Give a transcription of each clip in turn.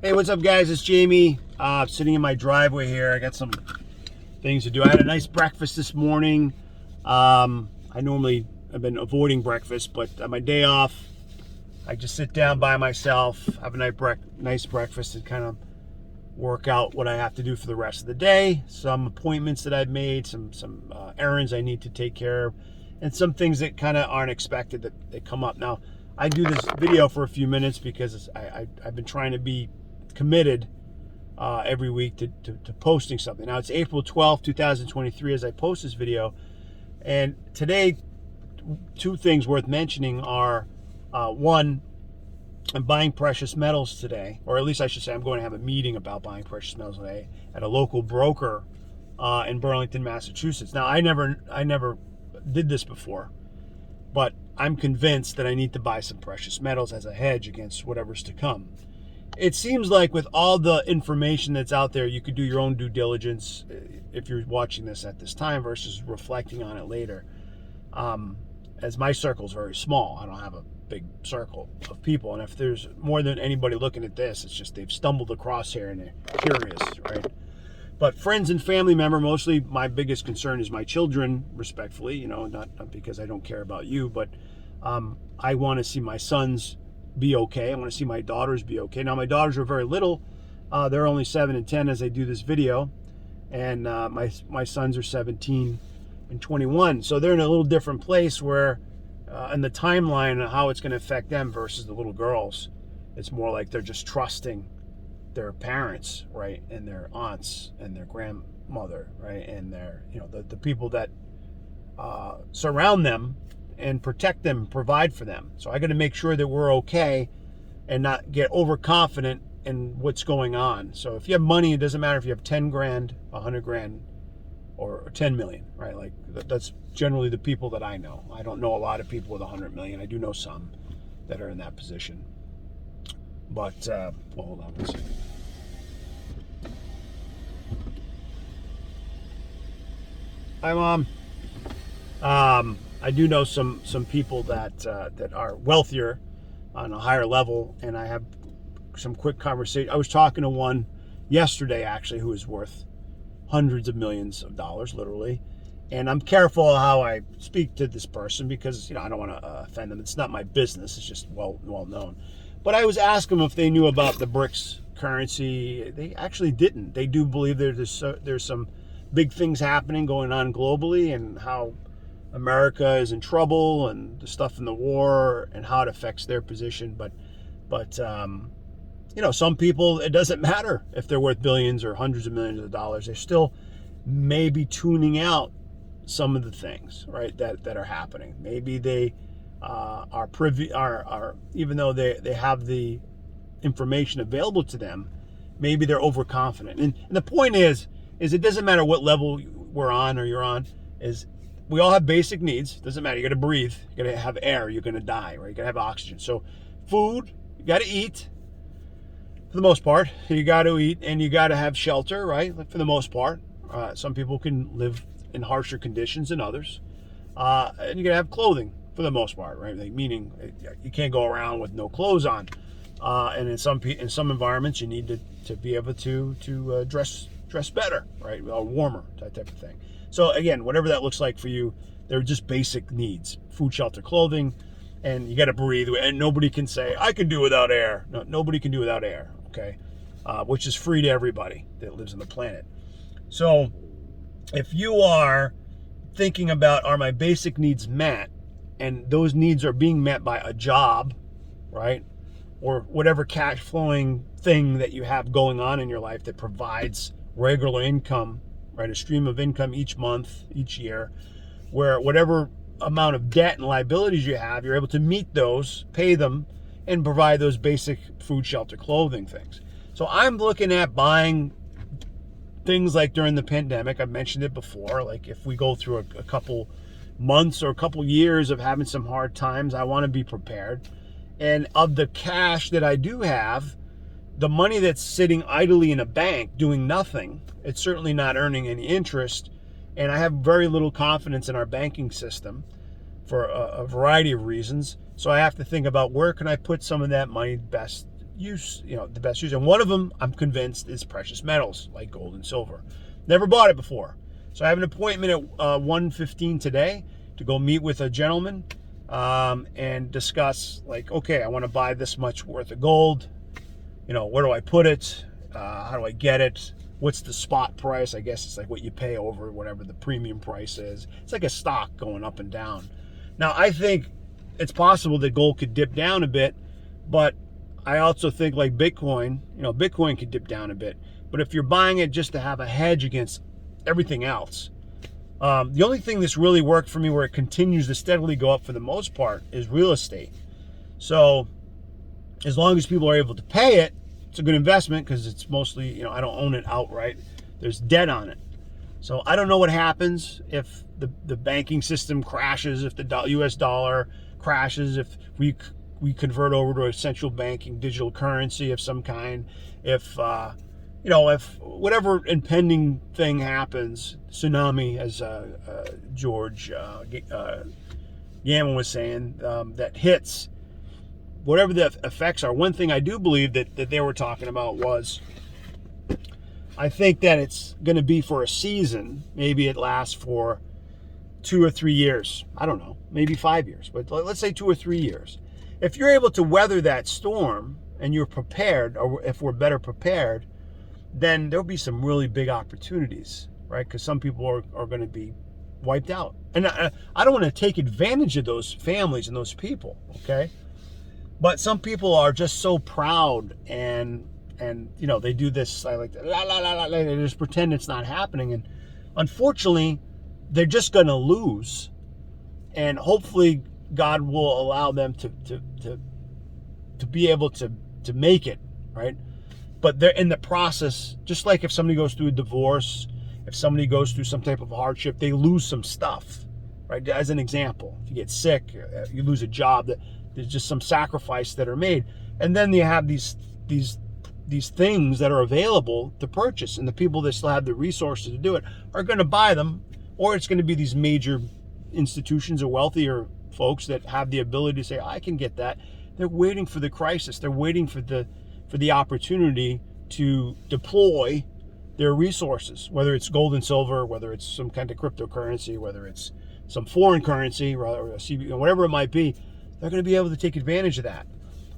Hey, what's up, guys? It's Jamie. Sitting in my driveway here. I got some things to do. I had a nice breakfast this morning. I've been avoiding breakfast, but on my day off, I just sit down by myself, have a nice breakfast, and kind of work out what I have to do for the rest of the day. Some appointments that I've made, some errands I need to take care of, and some things that kind of aren't expected that come up. Now, I do this video for a few minutes because I've been trying to be committed every week to posting something. Now it's April 12th, 2023 as I post this video, and today two things worth mentioning are one, I'm buying precious metals today, or at least I should say I'm going to have a meeting about buying precious metals today at a local broker in Burlington, Massachusetts. Now I never did this before, but I'm convinced that I need to buy some precious metals as a hedge against whatever's to come. It seems like with all the information that's out there, you could do your own due diligence if you're watching this at this time versus reflecting on it later. As my circle is very small, I don't have a big circle of people. And if there's more than anybody looking at this, it's just they've stumbled across here and they're curious, right? But friends and family member, mostly my biggest concern is my children, respectfully, not because I don't care about you, but I want to see my sons be okay. I want to see my daughters be okay. Now, my daughters are very little. They're only 7 and 10 as I do this video. And my sons are 17 and 21. So they're in a little different place where in the timeline of how it's going to affect them versus the little girls, it's more like they're just trusting their parents, right? And their aunts and their grandmother, right? And their, the people that surround them and protect them, provide for them. So I got to make sure that we're okay and not get overconfident in what's going on. So if you have money, it doesn't matter if you have 10 grand, 100 grand, or 10 million, right? Like that's generally the people that I know. I don't know a lot of people with 100 million. I do know some that are in that position. But, hold on one second. Hi, Mom. I do know some people that are wealthier on a higher level, and I have some quick conversation. I was talking to one yesterday, actually, who is worth hundreds of millions of dollars, literally. And I'm careful how I speak to this person because, I don't want to offend them. It's not my business. It's just well known. But I was asking them if they knew about the BRICS currency. They actually didn't. They do believe there's some big things happening going on globally and how America is in trouble and the stuff in the war and how it affects their position. But some people, it doesn't matter if they're worth billions or hundreds of millions of dollars. They're still maybe tuning out some of the things, right, that are happening. Maybe they are privy, are even though they have the information available to them, maybe they're overconfident. And the point is it doesn't matter what level we're on or you're on, is we all have basic needs. It doesn't matter. You got to breathe. You got to have air. You're going to die, right? You got to have oxygen. So food, you got to eat for the most part. You got to eat and you got to have shelter, right? For the most part. Some people can live in harsher conditions than others. And you got to have clothing for the most part, right? Like, meaning you can't go around with no clothes on. And in some environments, you need to be able to dress better, right? Or warmer, that type of thing. So again, whatever that looks like for you, they're just basic needs: food, shelter, clothing, and you got to breathe. And nobody can say, I can do without air. No, nobody can do without air, okay? Which is free to everybody that lives on the planet. So if you are thinking about, are my basic needs met, and those needs are being met by a job, right? Or whatever cash flowing thing that you have going on in your life that provides regular income, right? A stream of income each month, each year, where whatever amount of debt and liabilities you have, you're able to meet those, pay them, and provide those basic food, shelter, clothing things. So I'm looking at buying things like during the pandemic. I've mentioned it before. Like if we go through a couple months or a couple years of having some hard times, I want to be prepared. And of the cash that I do have, the money that's sitting idly in a bank doing nothing, it's certainly not earning any interest. And I have very little confidence in our banking system for a variety of reasons. So I have to think about where can I put some of that money best use, the best use. And one of them, I'm convinced, is precious metals like gold and silver. Never bought it before. So I have an appointment at 1:15 today to go meet with a gentleman and discuss, like, okay, I want to buy this much worth of gold. Where do I put it? How do I get it? What's the spot price? I guess it's like what you pay over whatever the premium price is. It's like a stock going up and down. Now, I think it's possible that gold could dip down a bit, but I also think like Bitcoin, Bitcoin could dip down a bit. But if you're buying it just to have a hedge against everything else, the only thing that's really worked for me where it continues to steadily go up for the most part is real estate. So as long as people are able to pay it, it's a good investment because it's mostly, I don't own it outright. There's debt on it. So I don't know what happens if the banking system crashes, if the US dollar crashes, if we convert over to a central banking digital currency of some kind, if whatever impending thing happens, tsunami, as George Gammon was saying, that hits, whatever the effects are. One thing I do believe that they were talking about was, I think that it's going to be for a season. Maybe it lasts for 2 or 3 years. I don't know, maybe 5 years, but let's say 2 or 3 years. If you're able to weather that storm and you're prepared, or if we're better prepared, then there'll be some really big opportunities, right? Because some people are going to be wiped out. And I don't want to take advantage of those families and those people, okay? But some people are just so proud and they do this, I like that, la la la la, they just pretend it's not happening. And unfortunately, they're just going to lose. And hopefully God will allow them to be able to make it, right? But they're in the process, just like if somebody goes through a divorce, if somebody goes through some type of hardship, they lose some stuff, right? As an example, if you get sick, you lose a job, there's just some sacrifice that are made. And then you have these things that are available to purchase, and the people that still have the resources to do it are going to buy them, or it's going to be these major institutions or wealthier folks that have the ability to say, I can get that. They're waiting for the crisis. They're waiting for the opportunity to deploy their resources, whether it's gold and silver, whether it's some kind of cryptocurrency, whether it's some foreign currency, or whatever it might be. They're going to be able to take advantage of that.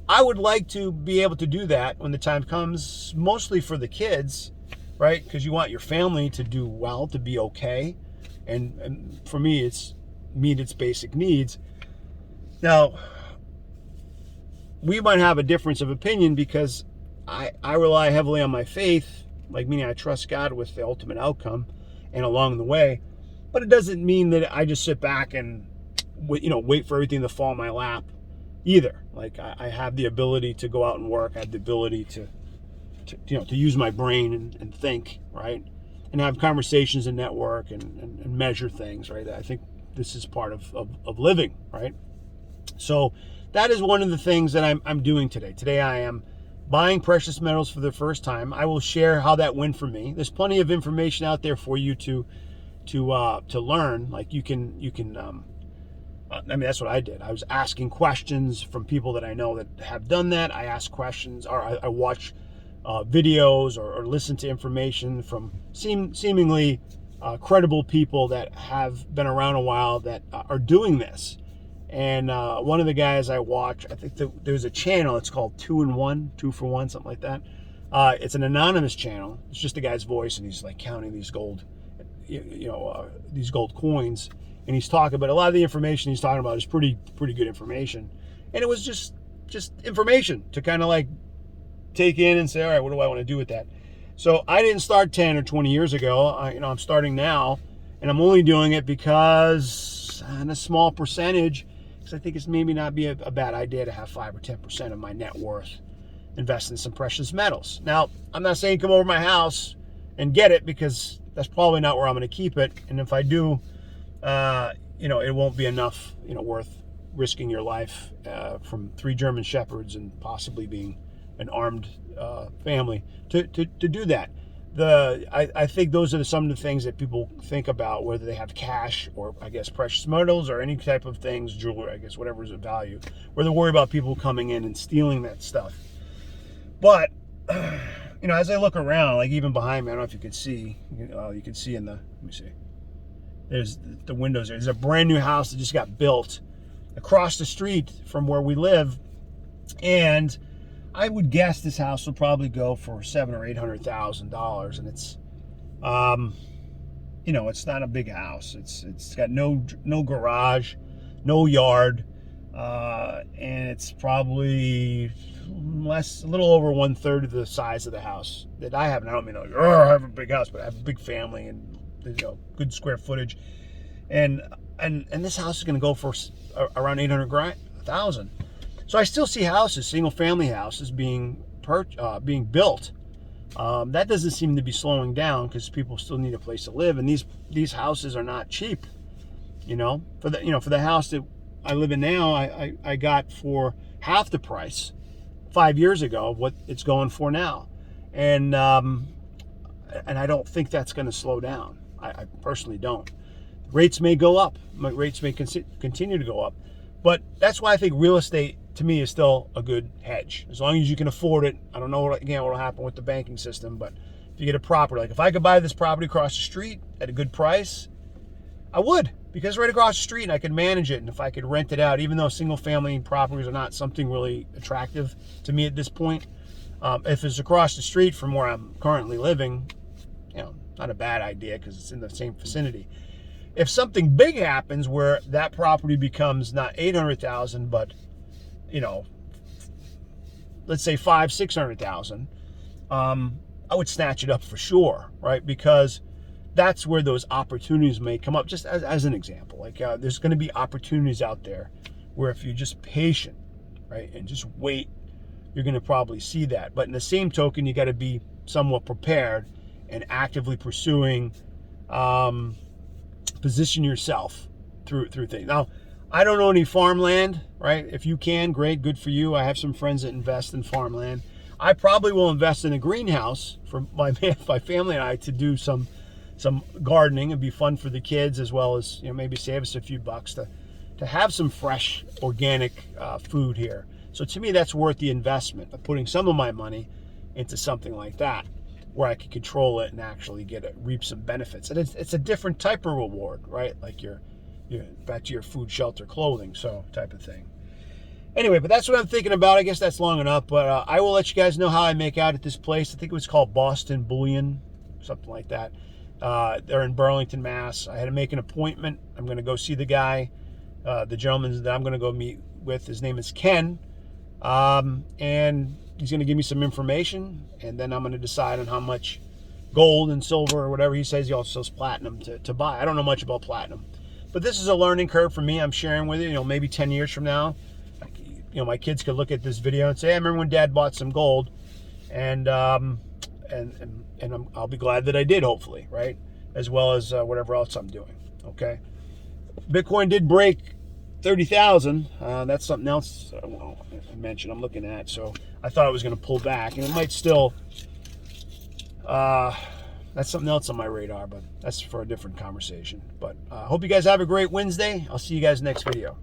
I would like to be able to do that when the time comes, mostly for the kids, right? Because you want your family to do well, to be okay. And for me, it's meet its basic needs. Now, we might have a difference of opinion because I rely heavily on my faith, like meaning I trust God with the ultimate outcome and along the way. But it doesn't mean that I just sit back and wait for everything to fall in my lap either. Like I have the ability to go out and work. I have the ability to use my brain and think, right? And have conversations and network and measure things, right? I think this is part of living, right? So that is one of the things that I'm doing today. Today I am buying precious metals for the first time. I will share how that went for me. There's plenty of information out there for you to learn. Like you can that's what I did. I was asking questions from people that I know that have done that. I ask questions, or I watch videos or listen to information from seemingly credible people that have been around a while that are doing this. And one of the guys I watch, I think there's a channel, it's called 2 for 1, something like that. It's an anonymous channel. It's just a guy's voice, and he's like counting these gold, these gold coins. And he's talking about a lot of the information he's talking about is pretty good information. And it was just information to kind of like take in and say, all right, what do I want to do with that? So I didn't start 10 or 20 years ago. I'm starting now, and I'm only doing it because on a small percentage, because I think it's maybe not be a bad idea to have 5 or 10% of my net worth invest in some precious metals. Now, I'm not saying come over to my house and get it, because that's probably not where I'm going to keep it. And if I do, it won't be enough, worth risking your life from 3 German shepherds and possibly being an armed family to do that. I think those are some of the things that people think about, whether they have cash or, I guess, precious metals or any type of things, jewelry, I guess, whatever is of value, where they worry about people coming in and stealing that stuff. But as I look around, like even behind me, I don't know if you can see. You can see in the. Let me see. There's the windows. There's a brand new house that just got built across the street from where we live, and I would guess this house will probably go for $700,000 or $800,000, and it's, it's not a big house. It's got no garage, no yard, and it's probably a little over 1/3 of the size of the house that I have. And I don't mean I have a big house, but I have a big family and good square footage, and this house is going to go for around $800,000. So I still see houses, single family houses being built. That doesn't seem to be slowing down because people still need a place to live, and these houses are not cheap. For the house that I live in now, I got for half the price 5 years ago of what it's going for now, and I don't think that's going to slow down. I personally don't. Rates may go up. Rates may continue to go up, but that's why I think real estate to me is still a good hedge as long as you can afford it. I don't know what will happen with the banking system, but if you get a property, like if I could buy this property across the street at a good price, I would, because right across the street and I could manage it, and if I could rent it out, even though single family properties are not something really attractive to me at this point, if it's across the street from where I'm currently living, not a bad idea because it's in the same vicinity. If something big happens where that property becomes not $800,000, but let's say $500,000-$600,000, I would snatch it up for sure, right? Because that's where those opportunities may come up. Just as an example, like there's going to be opportunities out there where if you're just patient, right, and just wait, you're going to probably see that. But in the same token, you got to be somewhat prepared and actively pursuing, position yourself through things. Now, I don't own any farmland, right? If you can, great, good for you. I have some friends that invest in farmland. I probably will invest in a greenhouse for my family and I to do some gardening. It'd be fun for the kids, as well as maybe save us a few bucks to have some fresh organic food here. So to me, that's worth the investment of putting some of my money into something like that, where I can control it and actually reap some benefits. And it's a different type of reward, right? Like you're back to your food, shelter, clothing, so type of thing. Anyway, but that's what I'm thinking about. I guess that's long enough, but I will let you guys know how I make out at this place. I think it was called Boston Bullion, something like that. They're in Burlington, Mass. I had to make an appointment. I'm going to go see the guy, the gentleman that I'm going to go meet with. His name is Ken, and he's going to give me some information, and then I'm going to decide on how much gold and silver or whatever he says. He also sells platinum to buy. I don't know much about platinum, but this is a learning curve for me. I'm sharing with you. Maybe 10 years from now, my kids could look at this video and say, hey, I remember when Dad bought some gold, and I'll be glad that I did, hopefully, right? As well as whatever else I'm doing. Okay. Bitcoin did break 30,000. That's something else I mentioned I'm looking at. So I thought it was going to pull back, and it might still. That's something else on my radar, but that's for a different conversation. But I hope you guys have a great Wednesday. I'll see you guys next video.